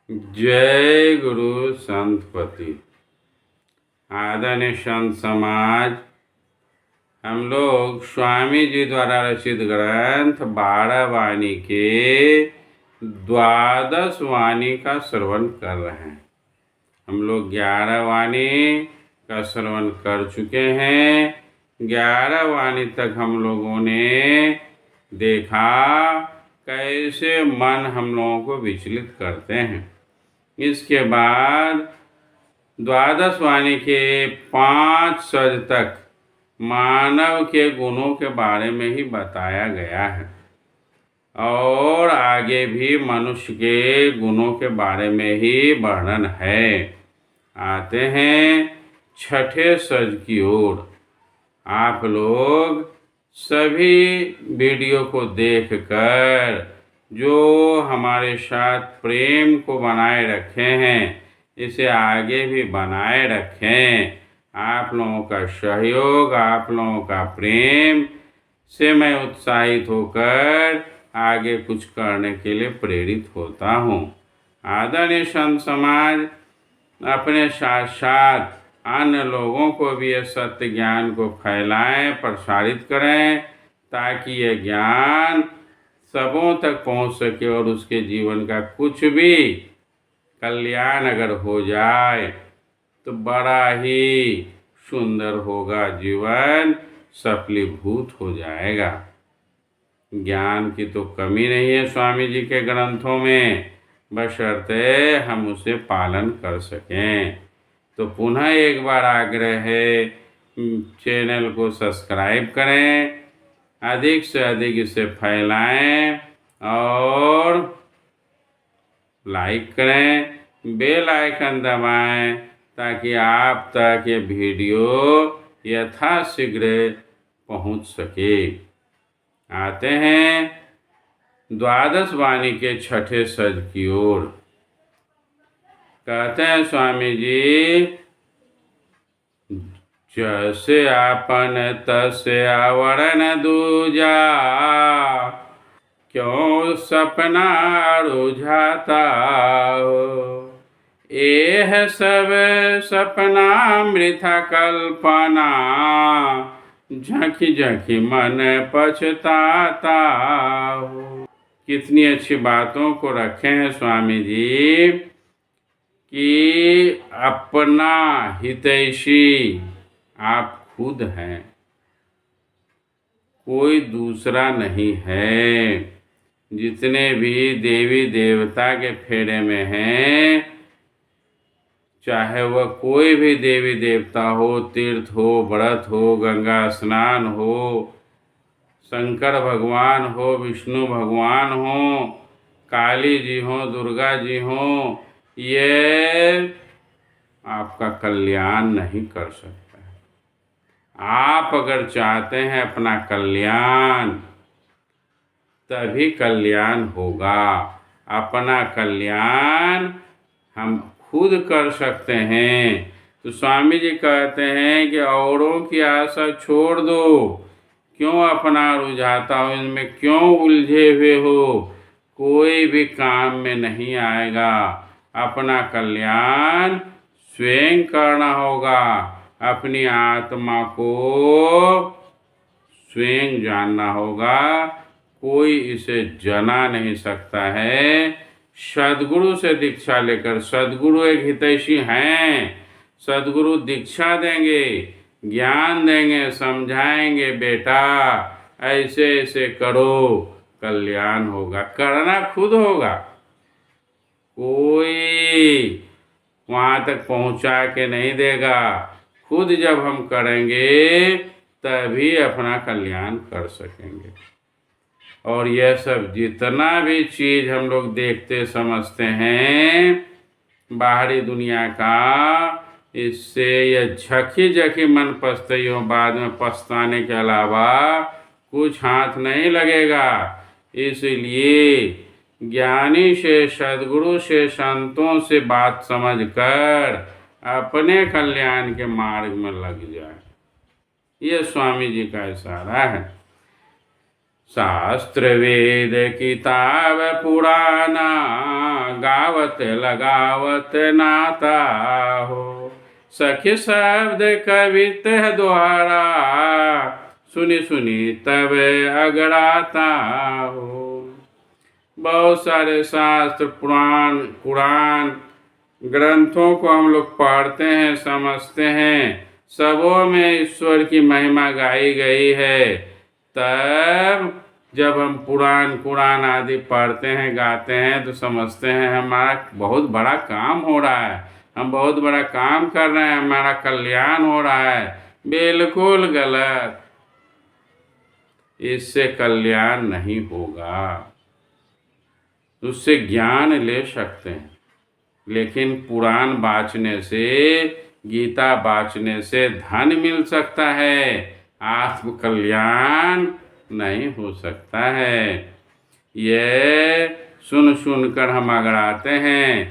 जय गुरु संतपति। आदरणीय संत समाज, हम लोग स्वामी जी द्वारा रचित ग्रंथ 12 वाणी के 12 वाणी का श्रवण कर रहे हैं। हम लोग 11 वाणी का श्रवण कर चुके हैं। 11 वाणी तक हम लोगों ने देखा कैसे मन हम लोगों को विचलित करते हैं। इसके बाद 12 वाणी के 5 सज तक मानव के गुणों के बारे में ही बताया गया है और आगे भी मनुष्य के गुणों के बारे में ही वर्णन है। आते हैं छठे सज की ओर। आप लोग सभी वीडियो को देखकर जो हमारे साथ प्रेम को बनाए रखे हैं, इसे आगे भी बनाए रखें। आप लोगों का सहयोग, आप लोगों का प्रेम से मैं उत्साहित होकर आगे कुछ करने के लिए प्रेरित होता हूँ। आदरणीय संत समाज, अपने साथ साथ अन्य लोगों को भी ये सत्य ज्ञान को फैलाएं, प्रसारित करें, ताकि ये ज्ञान सबों तक पहुंच सके और उसके जीवन का कुछ भी कल्याण अगर हो जाए तो बड़ा ही सुंदर होगा, जीवन सफलीभूत हो जाएगा। ज्ञान की तो कमी नहीं है स्वामी जी के ग्रंथों में, बशर्ते हम उसे पालन कर सकें। तो पुनः एक बार आग्रह है, चैनल को सब्सक्राइब करें, अधिक से अधिक इसे फैलाएं और लाइक करें, बेल आइकन दबाएं, ताकि आप तक ये वीडियो यथाशीघ्र पहुंच सके। आते हैं 12 वाणी के छठे सज की ओर। कहते हैं स्वामी जी, जैसे आपन तसे आवरण दूजा, क्यों सपना रुझाता हो। एह सब सपना मृथा कल्पना, झांकी झांकी मन पछताता हो। कितनी अच्छी बातों को रखे हैं स्वामी जी कि अपना हितैषी आप खुद हैं, कोई दूसरा नहीं है। जितने भी देवी देवता के फेरे में हैं, चाहे वह कोई भी देवी देवता हो, तीर्थ हो, व्रत हो, गंगा स्नान हो, शंकर भगवान हो, विष्णु भगवान हो, काली जी हो, दुर्गा जी हो, ये आपका कल्याण नहीं कर सकता। आप अगर चाहते हैं अपना कल्याण, तभी कल्याण होगा। अपना कल्याण हम खुद कर सकते हैं। तो स्वामी जी कहते हैं कि औरों की आशा छोड़ दो, क्यों अपना रुझाता हो, इनमें क्यों उलझे हुए हो, कोई भी काम में नहीं आएगा। अपना कल्याण स्वयं करना होगा, अपनी आत्मा को स्वयं जानना होगा, कोई इसे जना नहीं सकता है। सद्गुरु से दीक्षा लेकर, सद्गुरु एक हितैषी हैं, सद्गुरु दीक्षा देंगे, ज्ञान देंगे, समझाएंगे, बेटा ऐसे ऐसे करो, कल्याण होगा। करना खुद होगा, कोई वहाँ तक पहुँचा के नहीं देगा। खुद जब हम करेंगे तभी अपना कल्याण कर सकेंगे। और यह सब जितना भी चीज़ हम लोग देखते समझते हैं बाहरी दुनिया का, इससे यह झकी झकी मन पछताई हो, बाद में पछताने के अलावा कुछ हाथ नहीं लगेगा। इसलिए ज्ञानी से, सद्गुरु से, संतों से बात समझकर अपने कल्याण के मार्ग में लग जाए। ये स्वामी जी का इशारा है। शास्त्र वेद किताब पुराना, गावत लगावत नाता हो। सखी शब्द कवित द्वारा, सुनी सुनी तब अगड़ाता हो। बहुत सारे शास्त्र कुरान ग्रंथों को हम लोग पढ़ते हैं, समझते हैं, सबों में ईश्वर की महिमा गाई गई है। तब जब हम कुरान आदि पढ़ते हैं, गाते हैं, तो समझते हैं हमारा बहुत बड़ा काम हो रहा है, हम बहुत बड़ा काम कर रहे हैं, हमारा कल्याण हो रहा है। बिल्कुल गलत, इससे कल्याण नहीं होगा। उससे ज्ञान ले सकते हैं, लेकिन पुराण बाँचने से, गीता बाँचने से धन मिल सकता है, आत्म कल्याण नहीं हो सकता है। ये सुन कर हम अगड़ाते हैं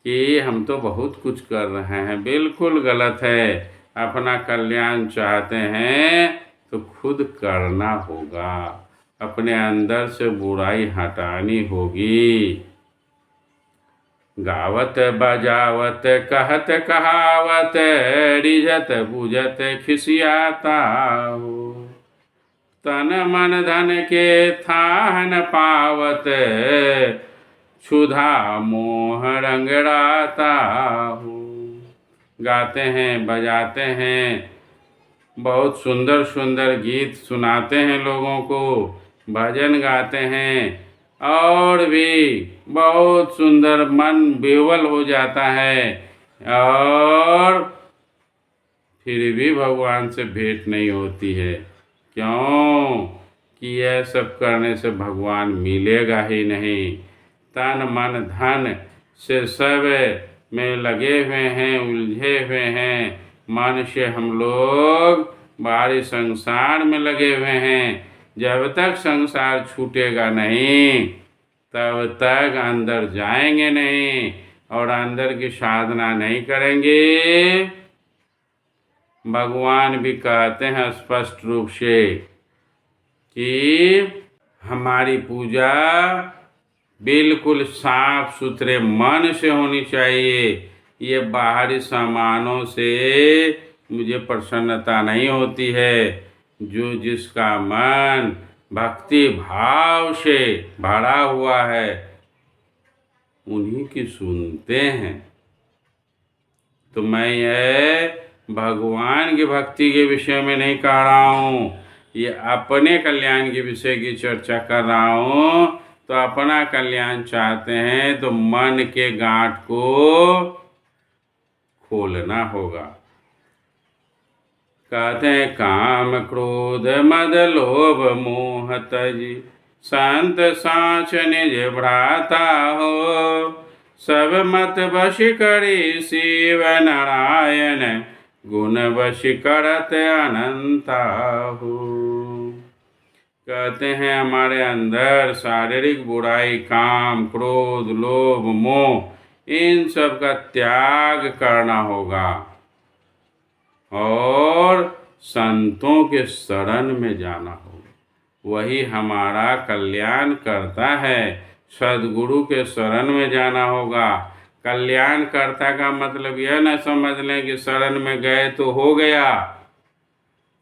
कि हम तो बहुत कुछ कर रहे हैं। बिल्कुल गलत है। अपना कल्याण चाहते हैं तो खुद करना होगा, अपने अंदर से बुराई हटानी होगी। गावत बजावत कहत कहावत, रिझत बुझत खिसियाता हो। तन मन धन के थाह न पावत, क्षुधा मोह रंगड़ाता हो। गाते हैं, बजाते हैं, बहुत सुंदर सुंदर गीत सुनाते हैं लोगों को, भजन गाते हैं, और भी बहुत सुंदर मन विह्वल हो जाता है, और फिर भी भगवान से भेंट नहीं होती है। क्यों? कि यह सब करने से भगवान मिलेगा ही नहीं। तन मन धन से सब में लगे हुए हैं, उलझे हुए हैं। मन से हम लोग बाहरी संसार में लगे हुए हैं। जब तक संसार छूटेगा नहीं, तब तक अंदर जाएंगे नहीं, और अंदर की साधना नहीं करेंगे। भगवान भी कहते हैं स्पष्ट रूप से कि हमारी पूजा बिल्कुल साफ सुथरे मन से होनी चाहिए। ये बाहरी सामानों से मुझे प्रसन्नता नहीं होती है। जो जिसका मन भक्ति भाव से भरा हुआ है, उन्हीं की सुनते हैं। तो मैं ये भगवान की भक्ति के विषय में नहीं कह रहा हूँ, ये अपने कल्याण के विषय की चर्चा कर रहा हूँ। तो अपना कल्याण चाहते हैं तो मन के गांठ को खोलना होगा। कहते हैं काम क्रोध मद लोभ मोह तजी, संत साच निज भ्राता हो। सब मत वश करी शिव नारायण, गुण वश करत अनंता हो। कहते हैं हमारे अंदर शारीरिक बुराई, काम क्रोध लोभ मोह, इन सब का त्याग करना होगा, और संतों के शरण में जाना होगा। वही हमारा कल्याण करता है। सद्गुरु के शरण में जाना होगा। कल्याणकर्ता का मतलब यह न समझ लें कि शरण में गए तो हो गया।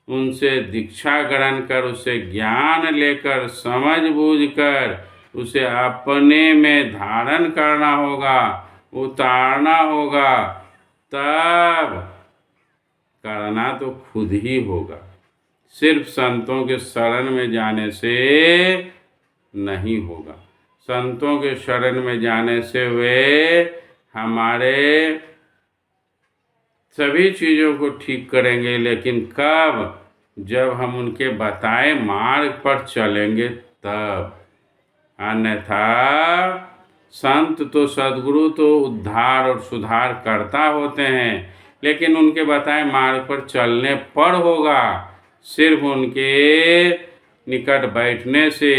उनसे दीक्षा ग्रहण कर, उसे ज्ञान लेकर, समझ बूझ कर उसे अपने में धारण करना होगा, उतारना होगा। तब करना तो खुद ही होगा। सिर्फ संतों के शरण में जाने से नहीं होगा। संतों के शरण में जाने से वे हमारे सभी चीज़ों को ठीक करेंगे, लेकिन कब? जब हम उनके बताए मार्ग पर चलेंगे तब। अन्यथा संत तो, सद्गुरु तो उद्धार और सुधार करता होते हैं, लेकिन उनके बताए मार्ग पर चलने पर होगा। सिर्फ उनके निकट बैठने से,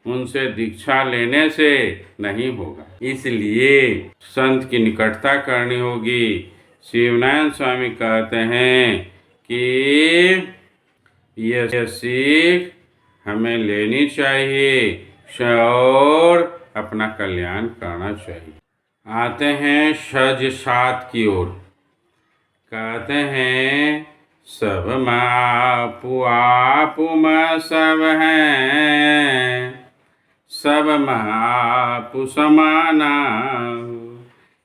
उनसे दीक्षा लेने से नहीं होगा। इसलिए संत की निकटता करनी होगी। शिवनारायण स्वामी कहते हैं कि यह सीख हमें लेनी चाहिए और अपना कल्याण करना चाहिए। आते हैं सज सात की ओर। कहते हैं सब मापु आपु में सब हैं, सब मापु समाना।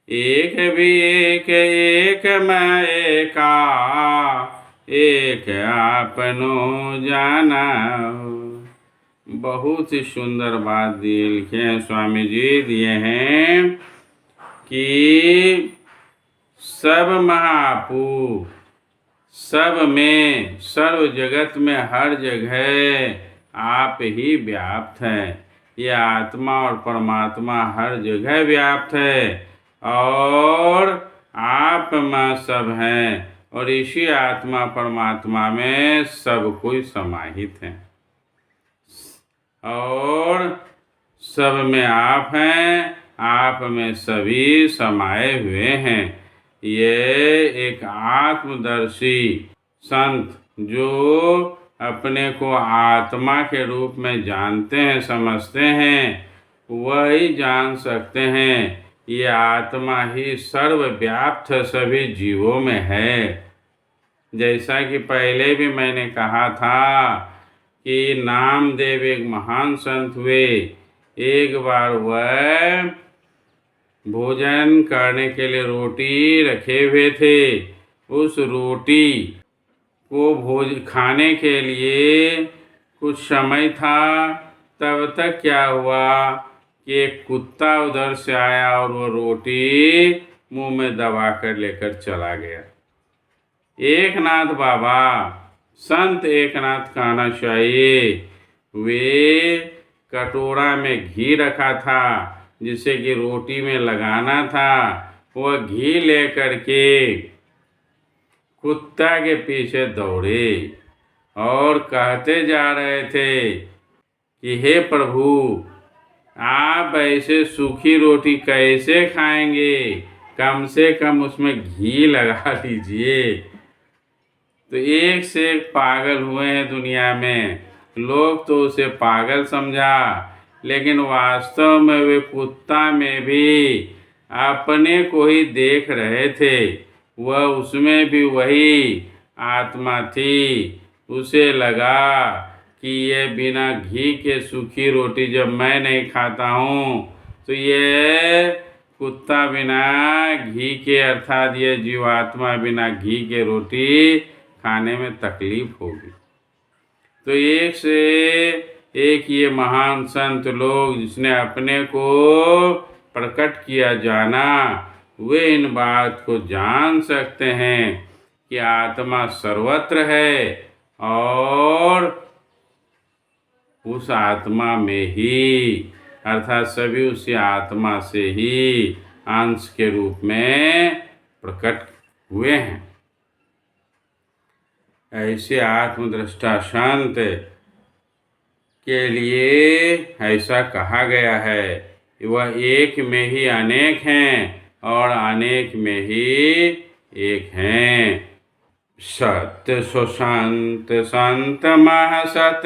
एक भी एक मैं एका, एक आपनो जाना। बहुत ही सुंदर बात दिए लिखे हैं स्वामी जी, दिए हैं कि सब महापू, सब में, सर्व जगत में, हर जगह आप ही व्याप्त हैं। ये आत्मा और परमात्मा हर जगह व्याप्त है और आप में सब हैं और इसी आत्मा परमात्मा में सब कोई समाहित है और सब में आप हैं, आप में सभी समाये हुए हैं। ये एक आत्मदर्शी संत जो अपने को आत्मा के रूप में जानते हैं, समझते हैं, वही जान सकते हैं ये आत्मा ही सर्वव्याप्त सभी जीवों में है। जैसा कि पहले भी मैंने कहा था कि नामदेव एक महान संत हुए। एक बार वह भोजन करने के लिए रोटी रखे हुए थे। उस रोटी को खाने के लिए कुछ समय था, तब तक क्या हुआ कि एक कुत्ता उधर से आया और वो रोटी मुंह में दबा कर लेकर चला गया। एकनाथ बाबा, संत एकनाथ कहना चाहिए, वे कटोरा में घी रखा था जिसे कि रोटी में लगाना था। वह घी लेकर के कुत्ता के पीछे दौड़े और कहते जा रहे थे कि हे प्रभु, आप ऐसे सूखी रोटी कैसे खाएंगे, कम से कम उसमें घी लगा लीजिए। तो एक से एक पागल हुए हैं दुनिया में। लोग तो उसे पागल समझा, लेकिन वास्तव में वे कुत्ता में भी अपने को ही देख रहे थे। वह उसमें भी वही आत्मा थी। उसे लगा कि ये बिना घी के सूखी रोटी जब मैं नहीं खाता हूँ तो ये कुत्ता बिना घी के, अर्थात ये जीवात्मा बिना घी के रोटी खाने में तकलीफ होगी। तो एक से एक ये महान संत लोग जिसने अपने को प्रकट किया जाना, वे इन बात को जान सकते हैं कि आत्मा सर्वत्र है और उस आत्मा में ही, अर्थात सभी उसी आत्मा से ही अंश के रूप में प्रकट हुए हैं। ऐसे आत्मदृष्टा संत के लिए ऐसा कहा गया है, वह एक में ही अनेक हैं और अनेक में ही एक हैं। सत्य सुसंत संत महासत,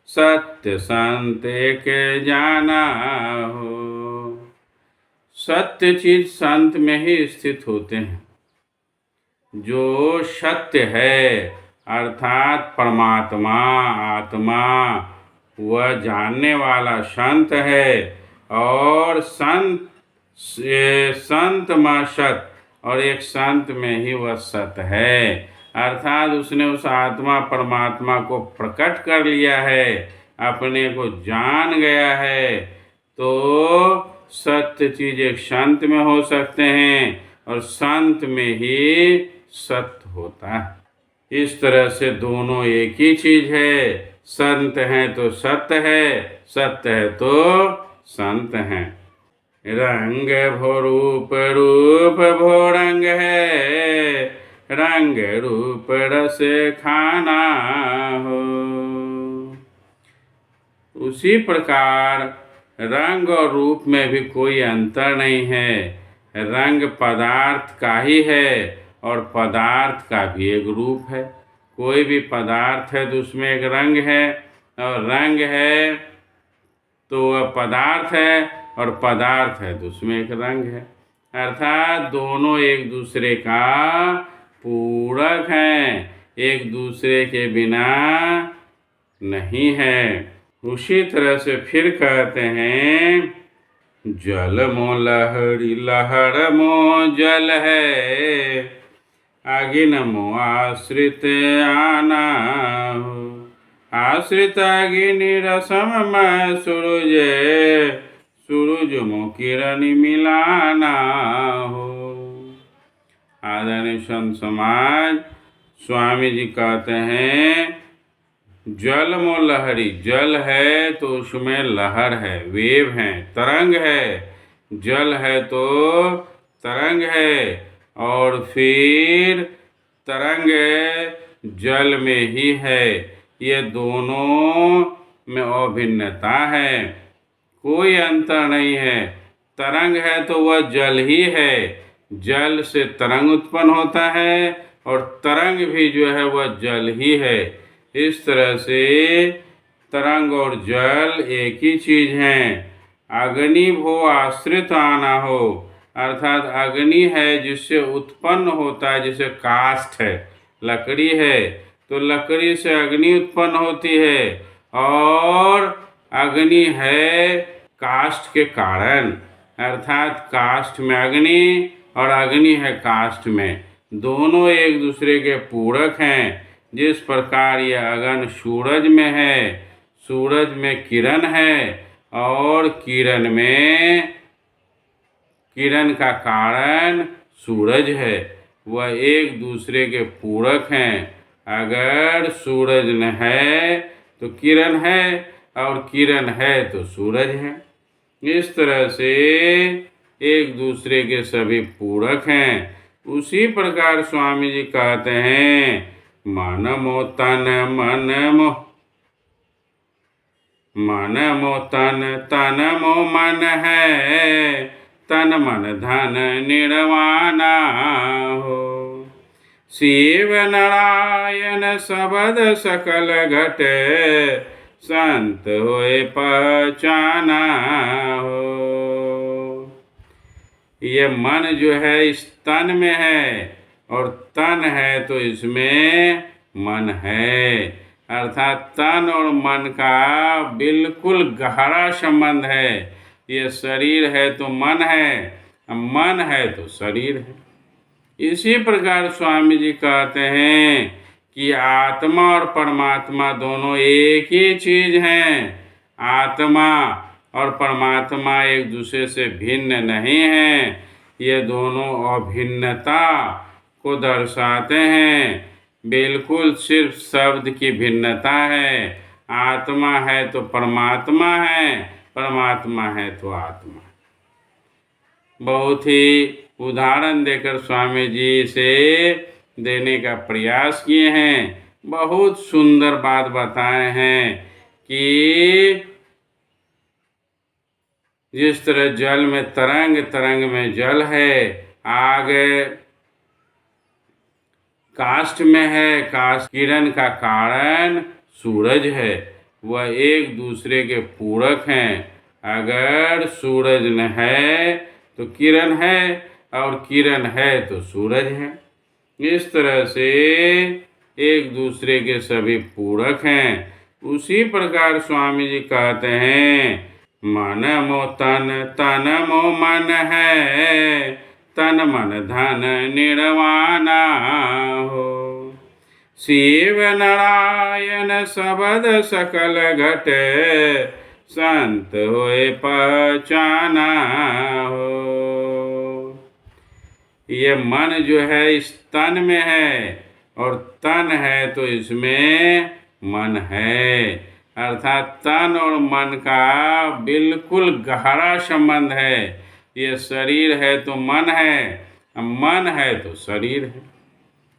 सत्य संत एक जाना हो। सत्य चीज संत में ही स्थित होते हैं। जो सत्य है अर्थात परमात्मा, आत्मा, वह जानने वाला संत है और संत में सत, और एक संत में ही वह सत है, अर्थात उसने उस आत्मा परमात्मा को प्रकट कर लिया है, अपने को जान गया है। तो सत्य चीज एक संत में हो सकते हैं और संत में ही सत्य होता है। इस तरह से दोनों एक ही चीज है। संत हैं तो सत्य है, सत्य है तो संत हैं। रंग भो रूप, रूप भो रंग है, रंग रूप रस खाना हो। उसी प्रकार रंग और रूप में भी कोई अंतर नहीं है। रंग पदार्थ का ही है और पदार्थ का भी एक रूप है। कोई भी पदार्थ है तो उसमें एक रंग है, और रंग है तो वह पदार्थ है, और पदार्थ है तो उसमें एक रंग है। अर्थात दोनों एक दूसरे का पूरक हैं, एक दूसरे के बिना नहीं है। उसी तरह से फिर कहते हैं, जल मो लहरी लहर मो जल है, अगिन मो आश्रित आना हो। आश्रित अग्नि रसम मैं सूरज, सूरज मो किरण मिलाना हो। आदरणीय संत समाज, स्वामी जी कहते हैं, जल मो लहरी, जल है तो उसमें लहर है, वेव है, तरंग है। जल है तो तरंग है, और फिर तरंग जल में ही है। ये दोनों में अभिन्नता है, कोई अंतर नहीं है। तरंग है तो वह जल ही है, जल से तरंग उत्पन्न होता है, और तरंग भी जो है वह जल ही है। इस तरह से तरंग और जल एक ही चीज हैं। अग्नि भो आश्रित आना हो, अर्थात अग्नि है जिससे उत्पन्न होता है, जैसे काष्ठ है, लकड़ी है तो लकड़ी से अग्नि उत्पन्न होती है, और अग्नि है काष्ठ के कारण, अर्थात काष्ठ में अग्नि और अग्नि है काष्ठ में, दोनों एक दूसरे के पूरक हैं। जिस प्रकार यह अगन सूरज में है, सूरज में किरण है, और किरण में किरण का कारण सूरज है, वह एक दूसरे के पूरक हैं। अगर सूरज न है तो किरण है, और किरण है तो सूरज है। इस तरह से एक दूसरे के सभी पूरक हैं। उसी प्रकार स्वामी जी कहते हैं, मन मो तन मन मो, मन मो तन, तन मो मन है, तन मन धन निर्वाणा हो। शिव नारायण सबद सकल घटे, संत होए पहचाना हो। ये मन जो है इस तन में है, और तन है तो इसमें मन है, अर्थात तन और मन का बिल्कुल गहरा संबंध है। ये शरीर है तो मन है, मन है तो शरीर है। इसी प्रकार स्वामी जी कहते हैं कि आत्मा और परमात्मा दोनों एक ही चीज हैं। आत्मा और परमात्मा एक दूसरे से भिन्न नहीं हैं, ये दोनों अभिन्नता को दर्शाते हैं। बिल्कुल सिर्फ शब्द की भिन्नता है। आत्मा है तो परमात्मा है, परमात्मा है तो आत्मा। बहुत ही उदाहरण देकर स्वामी जी से देने का प्रयास किए हैं। बहुत सुंदर बात बताए हैं कि जिस तरह जल में तरंग, तरंग में जल है, आग काष्ठ में है, काष्ठ किरण का कारण सूरज है, वह एक दूसरे के पूरक हैं। अगर सूरज न है तो किरण है, और किरण है तो सूरज है। इस तरह से एक दूसरे के सभी पूरक हैं। उसी प्रकार स्वामी जी कहते हैं, मन मो तन, तन मो मन है, तन मन धन निर्वाणा हो। शिव नारायण सबद सकल घटे, संत होए पहचाना हो। ये मन जो है इस तन में है, और तन है तो इसमें मन है, अर्थात तन और मन का बिल्कुल गहरा संबंध है। ये शरीर है तो मन है, मन है तो शरीर है।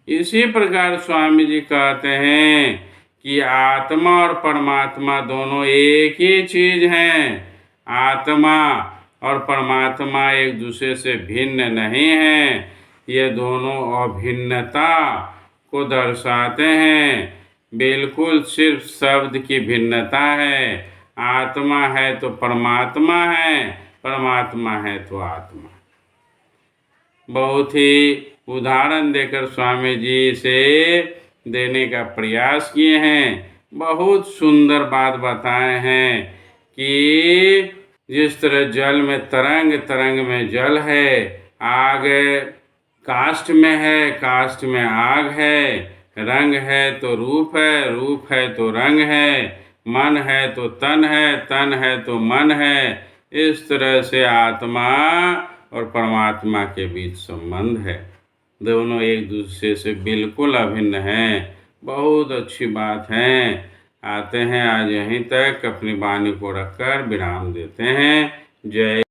इसी प्रकार स्वामी जी कहते हैं कि आत्मा और परमात्मा दोनों एक ही चीज हैं। आत्मा और परमात्मा एक दूसरे से भिन्न नहीं हैं, ये दोनों अभिन्नता को दर्शाते हैं। बिल्कुल सिर्फ शब्द की भिन्नता है। आत्मा है तो परमात्मा है, परमात्मा है तो आत्मा। बहुत ही उदाहरण देकर स्वामी जी से देने का प्रयास किए हैं। बहुत सुंदर बात बताए हैं कि जिस तरह जल में तरंग, तरंग में जल है, आग काष्ठ में है, काष्ठ में आग है, रंग है तो रूप है, रूप है तो रंग है, मन है तो तन है, तन है तो मन है। इस तरह से आत्मा और परमात्मा के बीच संबंध है। दोनों एक दूसरे से बिल्कुल अभिन्न हैं। बहुत अच्छी बात है। आते हैं आज यहीं तक, अपनी वाणी को रखकर विराम देते हैं। जय